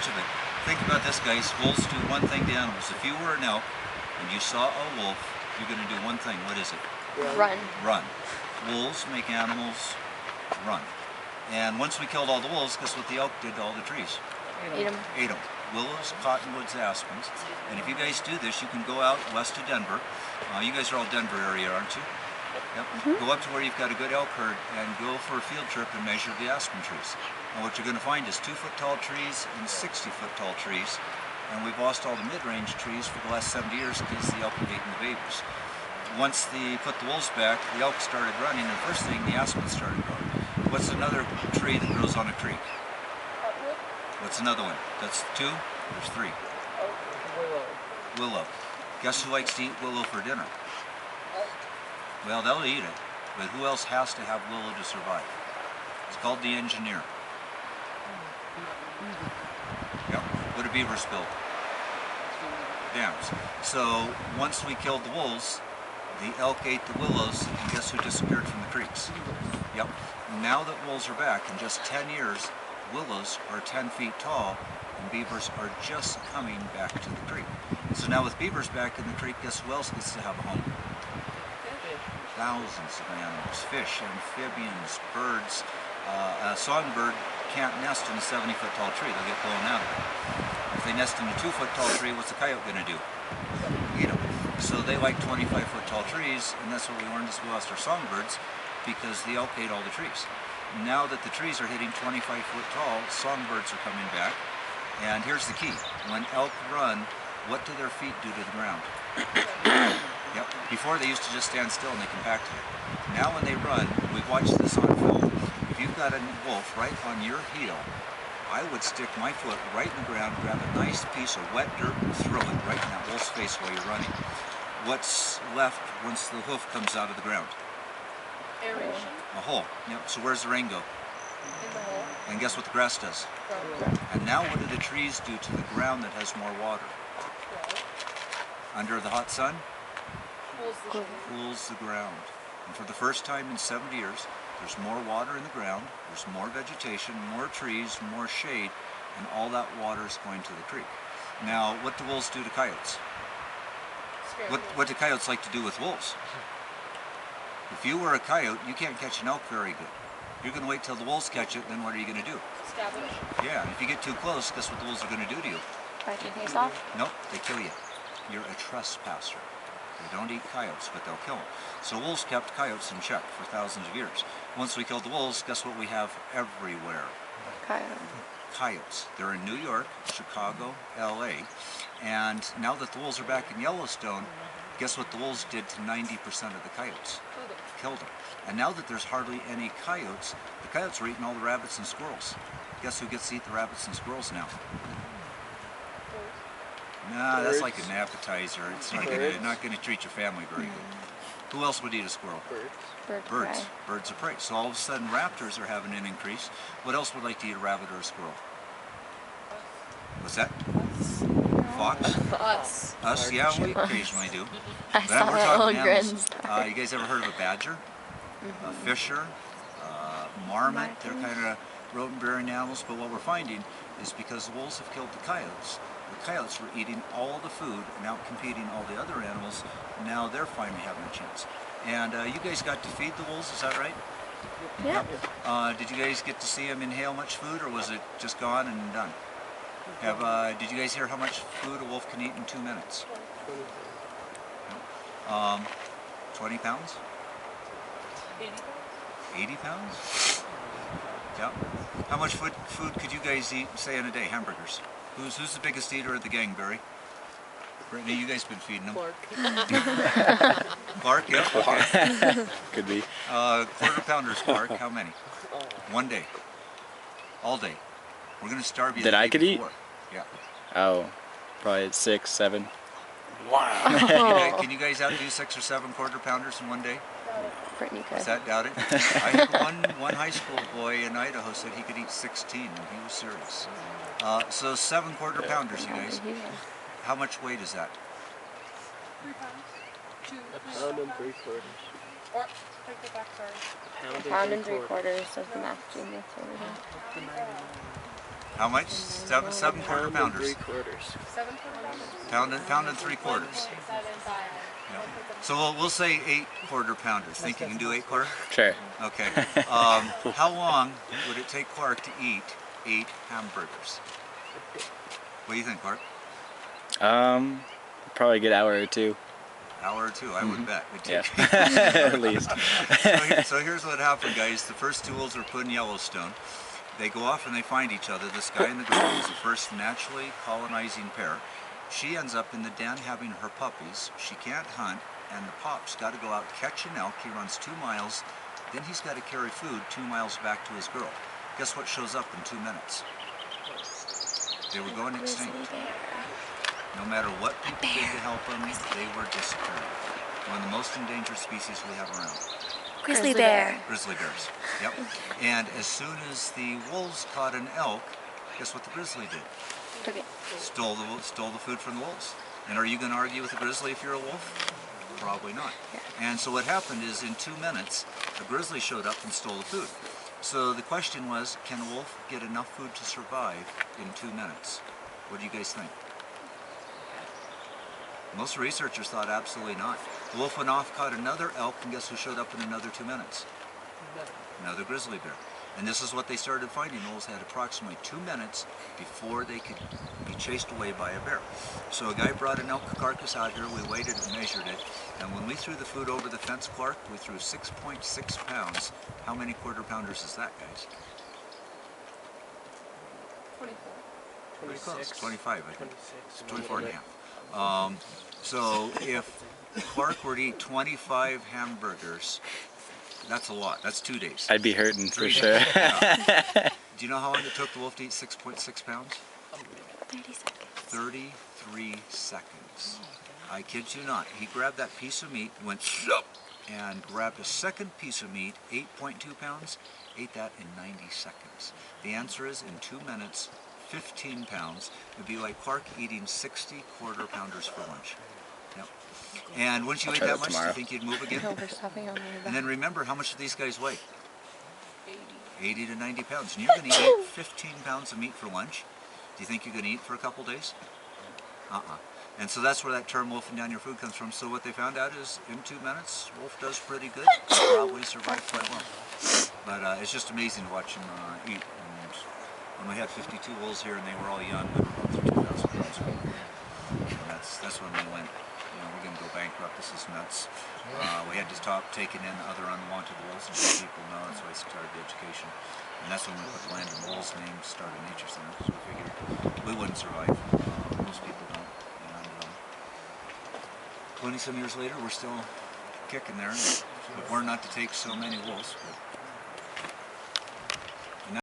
much of it. Think about this, guys. Wolves do one thing to animals. If you were an elk and you saw a wolf, you're going to do one thing. What is it? Run. Run. Wolves make animals run. And once we killed all the wolves, guess what the elk did to all the trees? Eat them. Ate them. Willows, cottonwoods, aspens. And if you guys do this, you can go out west of Denver. You guys are all Denver area, aren't you? Yep. Go up to where you've got a good elk herd and go for a field trip and measure the aspen trees. And what you're going to find is 2-foot tall trees and 60-foot tall trees. And we've lost all the mid-range trees for the last 70 years because the elk have eaten the babies. Once they put the wolves back, the elk started running, and the first thing, the aspens started growing. What's another tree that grows on a creek? What's another one? That's 2? There's 3. Willow. Willow. Guess who likes to eat willow for dinner? Well, they'll eat it, but who else has to have willow to survive? It's called the engineer. Yep. What do beavers build? Dams. So once we killed the wolves, the elk ate the willows, and guess who disappeared from the creeks? Yep. Now that wolves are back, in just 10 years, willows are 10 feet tall, and beavers are just coming back to the creek. So now with beavers back in the creek, guess who else gets to have a home? Thousands of animals, fish, amphibians, birds. A songbird can't nest in a 70-foot tall tree. They'll get blown out of it. If they nest in a 2-foot tall tree, what's a coyote going to do? Eat them. So they like 25-foot tall trees, and that's what we learned as we lost our songbirds, because the elk ate all the trees. Now that the trees are hitting 25-foot tall, songbirds are coming back. And here's the key. When elk run, what do their feet do to the ground? Yep. Before they used to just stand still and they compacted it. Now when they run, we've watched this on film. If you've got a wolf right on your heel, I would stick my foot right in the ground, grab a nice piece of wet dirt and throw it right in that wolf's face while you're running. What's left once the hoof comes out of the ground? Aeration. A hole. Yep. So where's the rain go? In the hole. And guess what the grass does? And now what do the trees do to the ground that has more water? Under the hot sun? Cools the ground. And for the first time in 70 years, there's more water in the ground, there's more vegetation, more trees, more shade, and all that water is going to the creek. Now, what do wolves do to coyotes? What do coyotes like to do with wolves? If you were a coyote, you can't catch an elk very good. You're going to wait till the wolves catch it, then what are you going to do? Establish. Yeah, if you get too close, guess what the wolves are going to do to you? Bite your face off? Nope, they kill you. You're a trespasser. They don't eat coyotes, but they'll kill them. So wolves kept coyotes in check for thousands of years. Once we killed the wolves, guess what we have everywhere? Coyotes. They're in New York, Chicago, LA, and now that the wolves are back in Yellowstone, guess what the wolves did to 90% of the coyotes? Killed them. And now that there's hardly any coyotes, the coyotes are eating all the rabbits and squirrels. Guess who gets to eat the rabbits and squirrels now? Nah, that's like an appetizer. It's not gonna treat your family very good. Who else would eat a squirrel? Birds. Birds of prey. So all of a sudden raptors are having an increase. What else would like to eat a rabbit or a squirrel? What's that? Fox? Us, yeah, we occasionally do. I saw that little grins. You guys ever heard of a badger? A fisher? Marmot? They're kind of rodent-bearing animals, but what we're finding is because the wolves have killed the coyotes were eating all the food and out competing all the other animals. Now they're finally having a chance. And you guys got to feed the wolves, is that right? Yeah. Did you guys get to see them inhale much food, or was it just gone and done? Did you guys hear how much food a wolf can eat in 2 minutes? 20 pounds? 80 pounds? Yeah. How much food could you guys eat, say, in a day? Hamburgers. Who's the biggest eater of the gang, Barry? Brittany, you guys been feeding them. Clark. Clark, yeah. Okay. Could be. Quarter pounders, Clark. How many? One day. All day. We're gonna starve you. That I could eat? Yeah. Oh, probably 6, 7. Wow. Can you guys outdo 6 or 7 quarter pounders in one day? Brittany could. Is that doubt it? I heard one high school boy in Idaho said he could eat 16, and he was serious. So 7 quarter pounders, you guys. How much weight is that? 3 pounds. Pound and 3/4. Or take it back, sorry. Pound Pound and 3/4 of the math genius over here. How much? Seven quarter pounders. 7 pounders. Pound and 3/4. Yeah. So we'll say 8 quarter pounders. Think you can do 8 quarter? Sure. Okay. How long would it take Clark to eat 8 hamburgers? What do you think, Clark? Probably a good hour or two. Hour or two, I would bet. It'd Yeah. take At least. So here's what happened, guys. The first 2 wolves were put in Yellowstone. They go off and they find each other. This guy and the girl is the first naturally colonizing pair. She ends up in the den having her puppies. She can't hunt, and the pop's got to go out catch an elk. He runs 2 miles. Then he's got to carry food 2 miles back to his girl. Guess what shows up in 2 minutes? They were going extinct. No matter what people did to help them, they were disappearing. One of the most endangered species we have around. Grizzly bear. Grizzly bears. Yep. And as soon as the wolves caught an elk, guess what the grizzly did? Took it. Stole the food from the wolves. And are you going to argue with a grizzly if you're a wolf? Probably not. And so what happened is in 2 minutes, a grizzly showed up and stole the food. So the question was, can a wolf get enough food to survive in 2 minutes? What do you guys think? Most researchers thought absolutely not. The wolf went off, caught another elk, and guess who showed up in another 2 minutes? Another grizzly bear. And this is what they started finding. Wolves had approximately 2 minutes before they could be chased away by a bear. So a guy brought an elk carcass out here, we weighed it and measured it, and when we threw the food over the fence, Clark, we threw 6.6 pounds. How many quarter pounders is that, guys? 24. Pretty close. 25, I think. 24 and a half. So if Clark were to eat 25 hamburgers, that's a lot. That's 2 days. I'd be hurting for 3 sure. days. Yeah. Do you know how long it took the wolf to eat 6.6 pounds? 30 seconds. 33 seconds. I kid you not. He grabbed that piece of meat, went shup, and grabbed a second piece of meat, 8.2 pounds, ate that in 90 seconds. The answer is in 2 minutes, 15 pounds. It'd be like Clark eating 60 quarter pounders for lunch. Yep. And once you I'll ate try that that much, do you tomorrow. think you'd move again? No, we're stopping on the And then remember, how much do these guys weigh? 80. 80 to 90 pounds. And you're going to eat 15 pounds of meat for lunch. Do you think you're going to eat for a couple days? And so that's where that term wolfing down your food comes from. So what they found out is in 2 minutes, wolf does pretty good. Probably survived quite well. But it's just amazing to watch him eat. And when we had 52 wolves here and they were all young, we were about 2,000 pounds. And that's when we went, we're going to go bankrupt. This is nuts. We had to stop taking in other unwanted wolves and let people know. That's why I started the education. And that's when we put the Land and Wolves name, started a nature center, because we figured we wouldn't survive. Most people don't. And 20 some years later, we're still kicking there. But we're not to take so many wolves. But